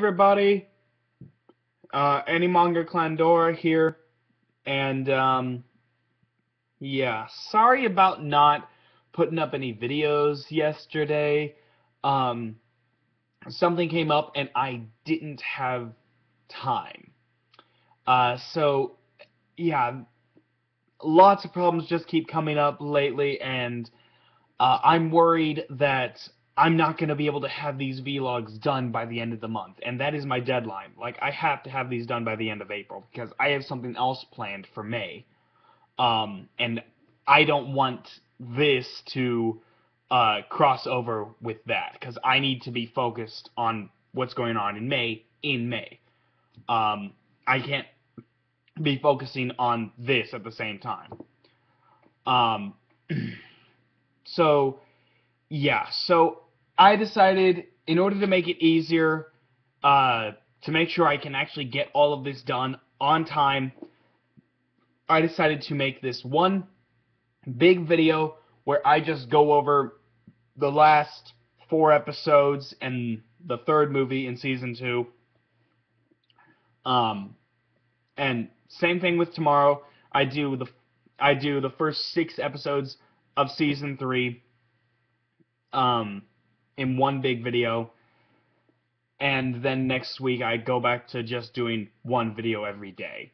everybody, Animanga Clandora here, and yeah, sorry about not putting up any videos yesterday. Um, Something came up and I didn't have time. So yeah, lots of problems just keep coming up lately, and I'm worried that I'm not going to be able to have these vlogs done by the end of the month, and that is my deadline. Like, I have to have these done by the end of April, because I have something else planned for May, and I don't want this to cross over with that, because I need to be focused on what's going on in May, I can't be focusing on this at the same time. Um, so, yeah, so I decided, in order to make it easier, to make sure I can actually get all of this done on time, I decided to make this one big video where I just go over the last 4 episodes and the third movie in Season 2. And same thing with tomorrow. I do the first 6 episodes of Season 3 in one big video, and then next week I go back to just doing one video every day.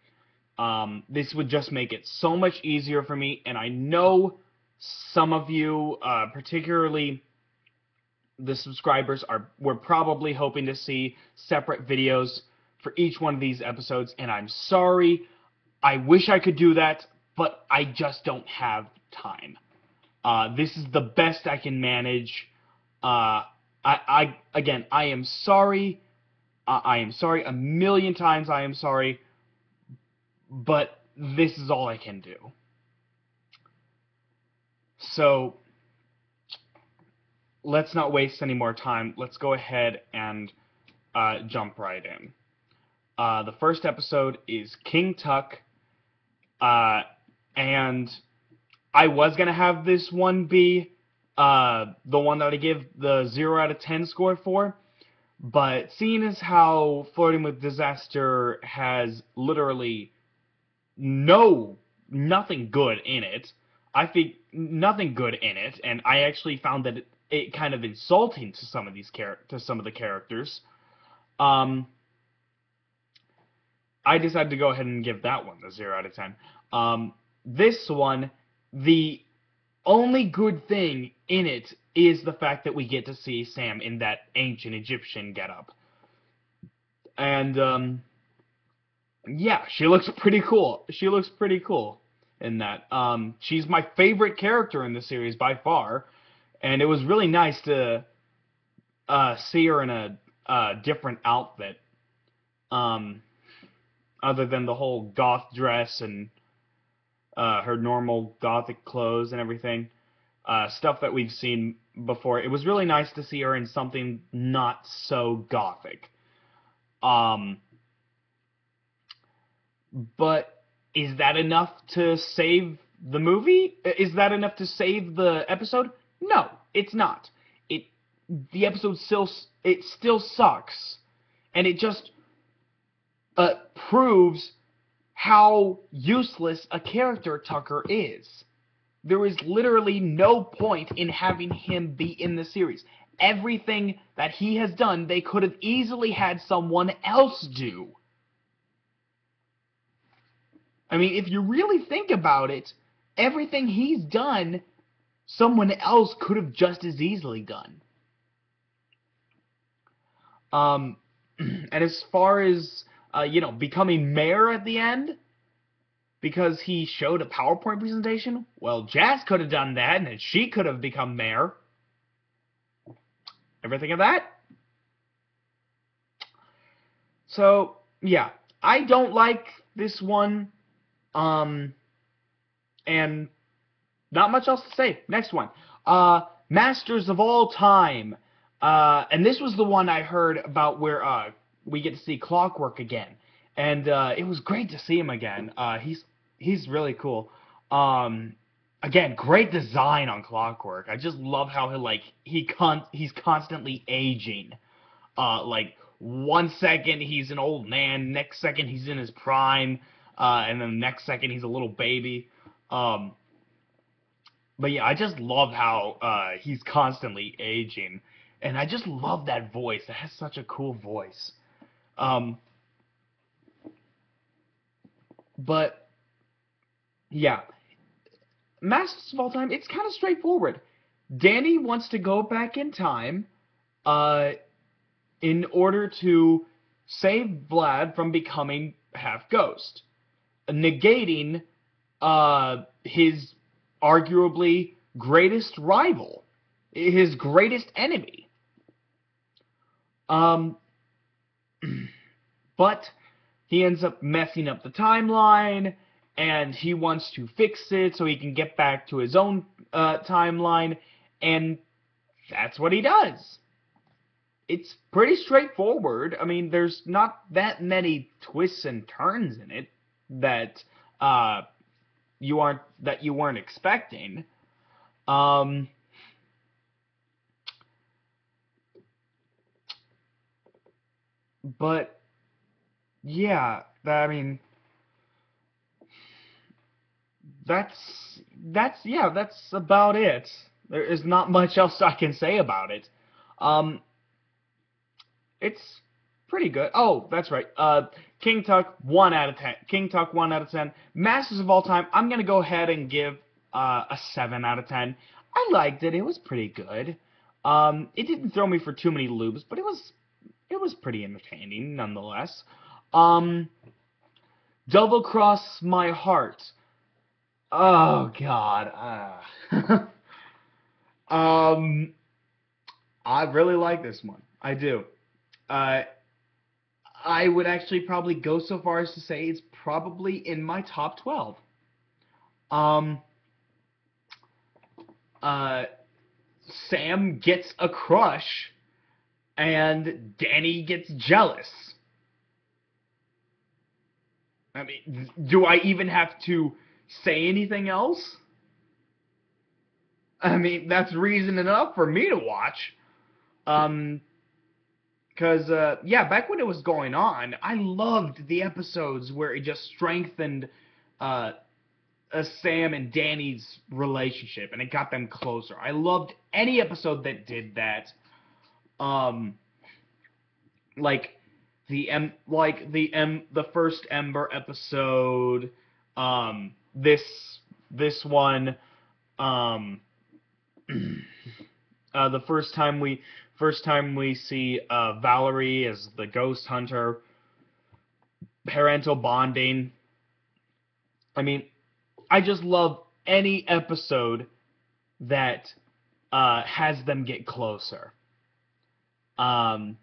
This would just make it so much easier for me, and I know some of you, particularly the subscribers, were probably hoping to see separate videos for each one of these episodes, and I'm sorry. I wish I could do that, but I just don't have time. This is the best I can manage. Again, I am sorry. I am sorry. A million times I am sorry. But this is all I can do. So, let's not waste any more time. Let's go ahead and jump right in. The first episode is King Tuck. And I was going to have this one be the one that I give the 0 out of 10 score for. But seeing as how Flirting with Disaster has literally nothing good in it, I think nothing good in it, and I actually found that it kind of insulting to some of the characters. I decided to go ahead and give that one the 0 out of 10. This one, the only good thing in it is the fact that we get to see Sam in that ancient Egyptian getup. And, yeah, she looks pretty cool. She looks pretty cool in that. She's my favorite character in the series by far, and it was really nice to see her in a different outfit, other than the whole goth dress and her normal gothic clothes and everything, stuff that we've seen before. It was really nice to see her in something not so gothic. But is that enough to save the movie? Is that enough to save the episode? No, it's not. The episode still sucks, and it just proves how useless a character Tucker is. There is literally no point in having him be in the series. Everything that he has done, they could have easily had someone else do. I mean, if you really think about it, everything he's done, someone else could have just as easily done. And as far as, becoming mayor at the end, because he showed a PowerPoint presentation, well, Jazz could have done that, and she could have become mayor. Ever think of that? So, yeah, I don't like this one. And not much else to say. Next one. Masters of All Time. And this was the one I heard about where we get to see Clockwork again. And it was great to see him again. He's really cool. Again, great design on Clockwork. I just love how he's constantly aging. Like one second he's an old man, next second he's in his prime, and then the next second he's a little baby. But yeah, I just love how he's constantly aging, and I just love that voice. It has such a cool voice. Um, but yeah, Masters of All Time. It's kind of straightforward. Danny wants to go back in time, uh, in order to save Vlad from becoming half ghost, negating his arguably greatest rival, his greatest enemy. Um, but he ends up messing up the timeline, and he wants to fix it so he can get back to his own timeline, and that's what he does. It's pretty straightforward. I mean, there's not that many twists and turns in it that you weren't expecting. Um, but yeah, I mean, that's about it. There is not much else I can say about it. Um, it's pretty good. Oh, that's right. King Tuck 1 out of 10. King Tuck 1 out of 10. Masters of All Time. I'm gonna go ahead and give a 7 out of 10. I liked it. It was pretty good. It didn't throw me for too many loops, but it was pretty entertaining nonetheless. Um, Double Cross My Heart. Oh God. Um, I really like this one. I do. Uh, I would actually probably go so far as to say it's probably in my top 12. Um, uh, Sam gets a crush, and Danny gets jealous. I mean, do I even have to say anything else? I mean, that's reason enough for me to watch. Um, Because, yeah, back when it was going on, I loved the episodes where it just strengthened uh, Sam and Danny's relationship, and it got them closer. I loved any episode that did that. Um, like the first Ember episode. This one. Um, the first time we see Valerie as the ghost hunter, parental bonding. I mean, I just love any episode that has them get closer. And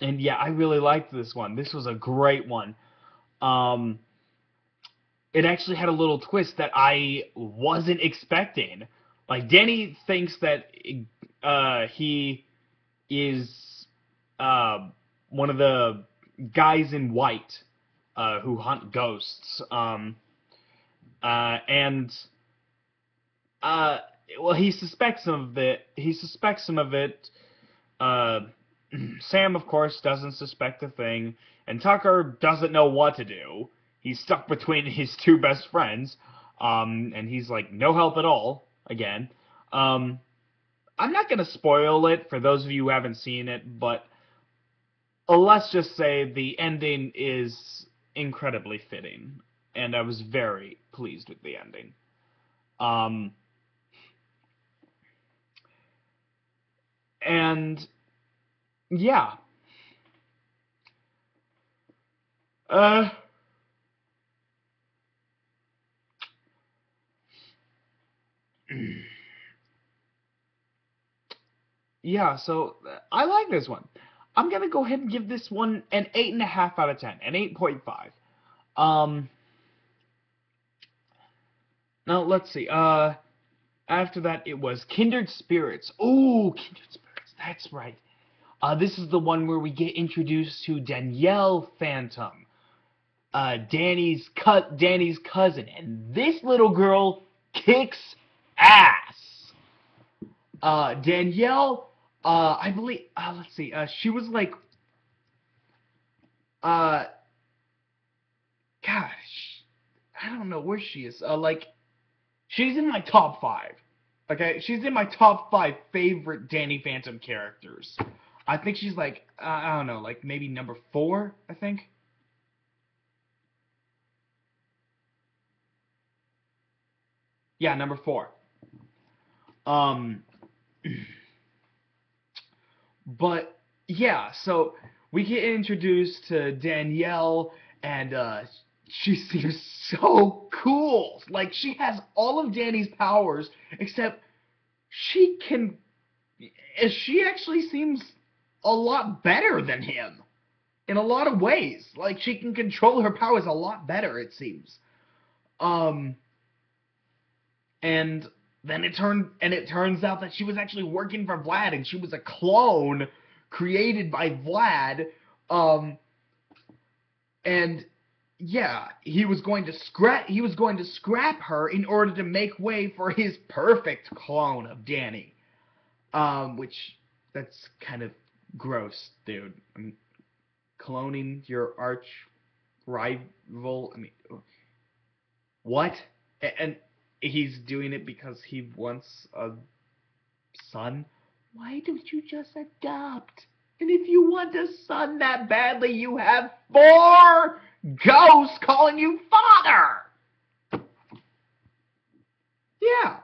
yeah, I really liked this one. This was a great one. Um, it actually had a little twist that I wasn't expecting. Like, Danny thinks that he is one of the guys in white who hunt ghosts. And well, he suspects some of it. Sam, of course, doesn't suspect a thing, and Tucker doesn't know what to do. He's stuck between his two best friends, and he's like, no help at all, again. I'm not going to spoil it for those of you who haven't seen it, but let's just say the ending is incredibly fitting, and I was very pleased with the ending. And yeah. Uh, yeah, so I like this one. I'm gonna go ahead and give this one an 8.5 out of 10, an 8.5. Um, Now let's see. After that it was Kindred Spirits. Oh, Kindred Spirits. That's right. This is the one where we get introduced to Danielle Phantom, Danny's cousin, and this little girl kicks ass. Danielle, I believe, let's see, she was like, uh, gosh, I don't know where she is. Like, she's in my top five. Okay, she's in my top five favorite Danny Phantom characters. I think she's like, I don't know, like maybe number four, I think. Yeah, number four. Um, but yeah, so we get introduced to Danielle, and she seems so cool. Like she has all of Danny's powers, except she can. She actually seems a lot better than him in a lot of ways. Like she can control her powers a lot better, it seems. Um, and then it turns out that she was actually working for Vlad, and she was a clone created by Vlad. Um, and yeah, he was going to scrap her in order to make way for his perfect clone of Danny. Which that's kind of gross, dude. I mean, cloning your arch rival. I mean, what? And he's doing it because he wants a son? Why don't you just adopt? And if you want a son that badly, you have four ghosts calling you father! Yeah.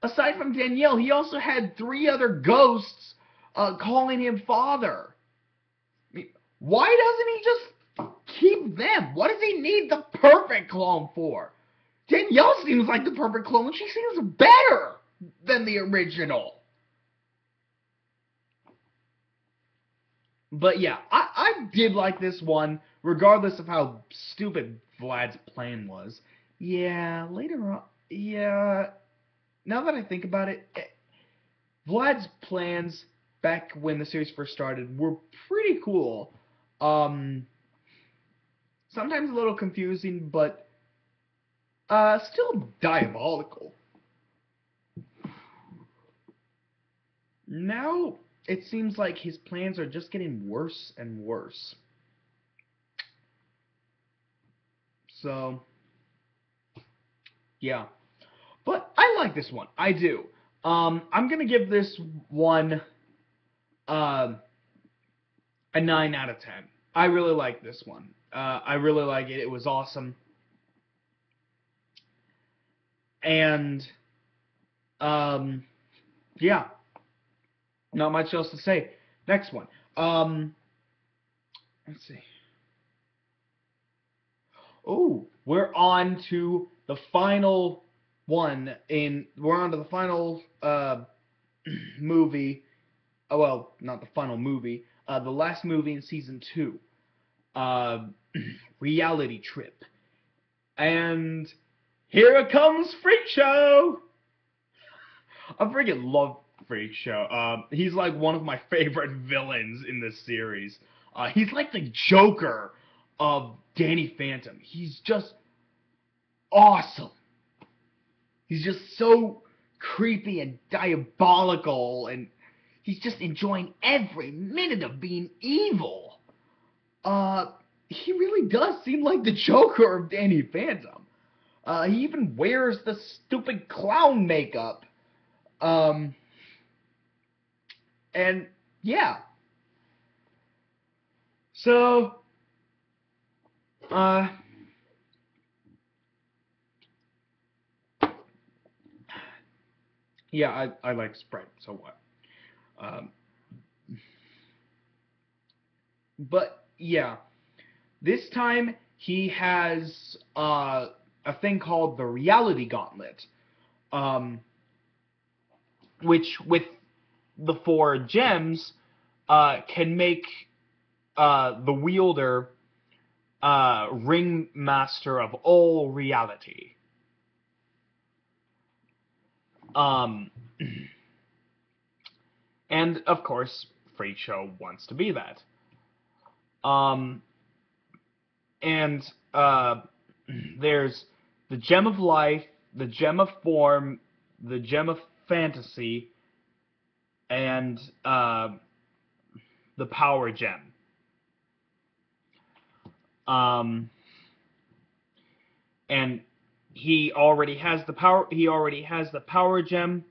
Aside from Danielle, he also had three other ghosts calling him father. I mean, why doesn't he just keep them? What does he need the perfect clone for? Danielle seems like the perfect clone. She seems better than the original. But yeah, I did like this one, regardless of how stupid Vlad's plan was. Yeah, later on, yeah, now that I think about it, Vlad's plans back when the series first started were pretty cool. Um, Sometimes a little confusing, but still diabolical. Now it seems like his plans are just getting worse and worse. So, yeah. But I like this one. I do. I'm gonna give this one uh, a 9 out of 10. I really like this one. I really like it. It was awesome. And um, yeah, not much else to say. Next one. Let's see. Oh, we're on to the final one we're on to the final movie. Well, not the final movie. The last movie in season 2. Uh, Reality Trip. And here it comes, Freak Show! I freaking love Freak Show. He's like one of my favorite villains in this series. He's like the Joker of Danny Phantom. He's just awesome. He's just so creepy and diabolical, and he's just enjoying every minute of being evil. He really does seem like the Joker of Danny Phantom. He even wears the stupid clown makeup. Um, and yeah. So, uh, yeah, I like Sprite, so what? Um, but yeah, this time he has a thing called the Reality Gauntlet, um, which with the 4 gems can make the wielder ringmaster of all reality. Um, and of course, Freak Show wants to be that. Um, and there's the Gem of Life, the Gem of Form, the Gem of Fantasy, and the power gem. Um, and he already has the power. He already has the power gem,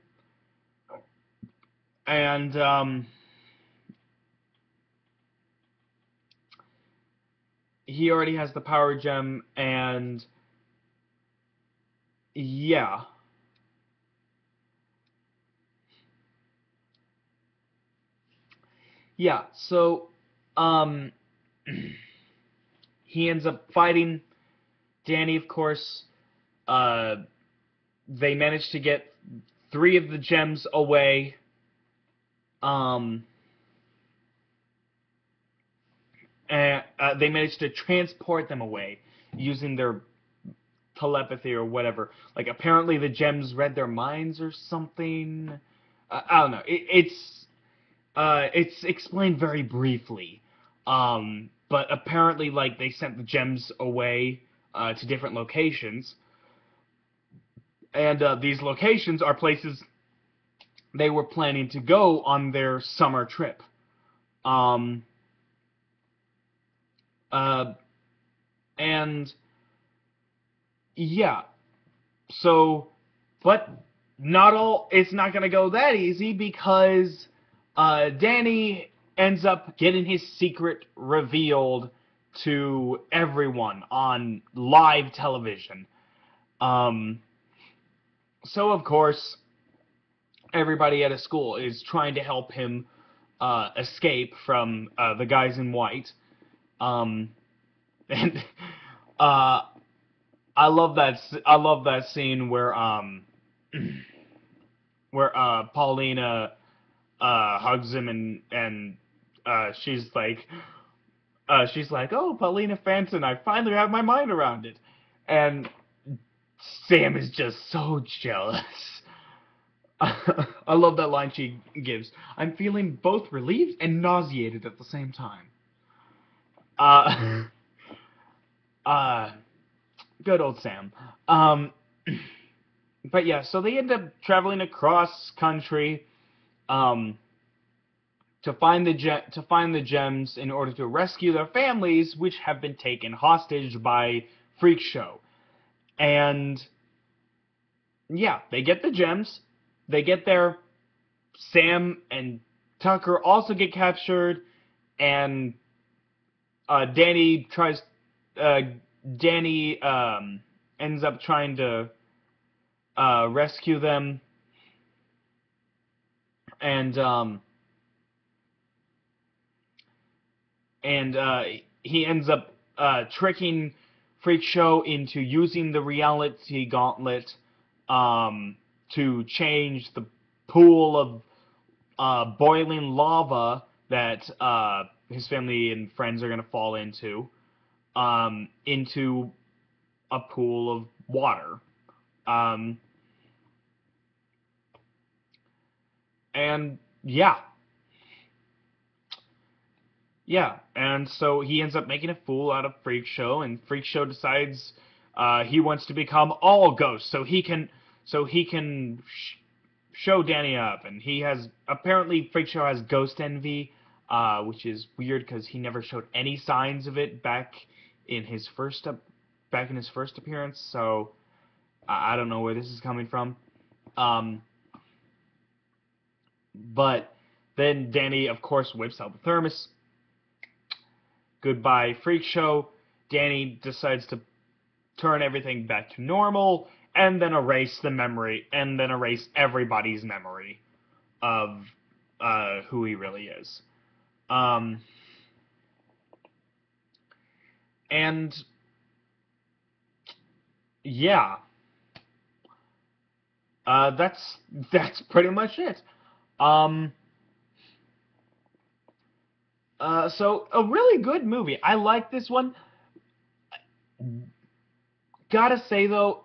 and he already has the power gem, and yeah, yeah. So, um, he ends up fighting Danny, of course. Uh, they manage to get three of the gems away. Um, and they managed to transport them away using their telepathy or whatever. Like apparently the gems read their minds or something. I don't know. It's explained very briefly. But apparently like they sent the gems away to different locations, and these locations are places they were planning to go on their summer trip. Um, uh, and yeah, so, but not all. It's not gonna go that easy because Danny ends up getting his secret revealed to everyone on live television. Um, so of course, everybody at his school is trying to help him escape from the guys in white. Um, and uh, I love that scene where Paulina hugs him and she's like, oh, Paulina Fanson, I finally have my mind around it, and Sam is just so jealous. I love that line she gives. I'm feeling both relieved and nauseated at the same time. Uh, uh, good old Sam. Um, but yeah, so they end up traveling across country, um, to find the gems in order to rescue their families, which have been taken hostage by Freak Show. And yeah, they get the gems. They get there. Sam and Tucker also get captured, and uh, Danny tries. Uh, Danny ends up trying to rescue them, and and he ends up tricking Freak Show into using the reality gauntlet to change the pool of boiling lava that his family and friends are going to fall into a pool of water. Um, and yeah, yeah, and so he ends up making a fool out of Freak Show, and Freak Show decides he wants to become all ghosts, so he can show Danny up, and he has apparently Freak Show has ghost envy, which is weird because he never showed any signs of it in his first back in his first appearance. So I don't know where this is coming from. Um, but then Danny, of course, whips out the thermos. Goodbye, Freak Show. Danny decides to turn everything back to normal, and then erase the memory, and then erase everybody's memory of who he really is. Um, and yeah, that's pretty much it. Um, so a really good movie. I like this one. Gotta say though,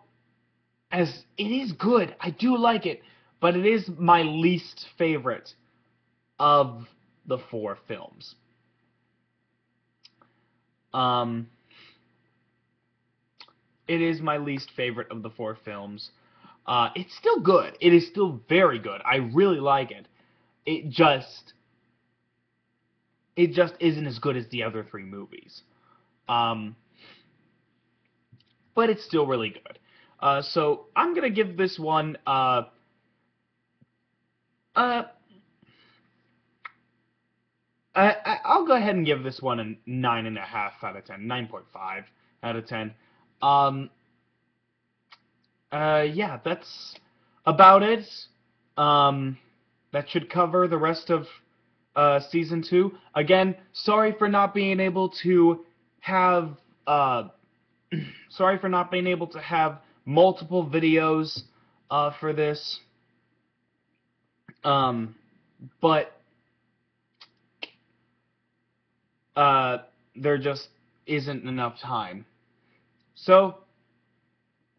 as it is good, I do like it, but it is my least favorite of the four films. Um, it is my least favorite of the four films. It's still good. It is still very good. I really like it. it just isn't as good as the other three movies. Um, but it's still really good. So I'm gonna give this one uh, I'll go ahead and give this one a 9.5 out of 10, 9.5 out of 10. Um, yeah, that's about it. Um, that should cover the rest of season 2. Again, sorry for not being able to have sorry for not being able to have multiple videos for this. Um, but uh, there just isn't enough time. So,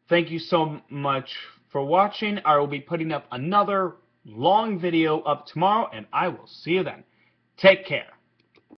thank you so much for watching. I will be putting up another long video up tomorrow, and I will see you then. Take care.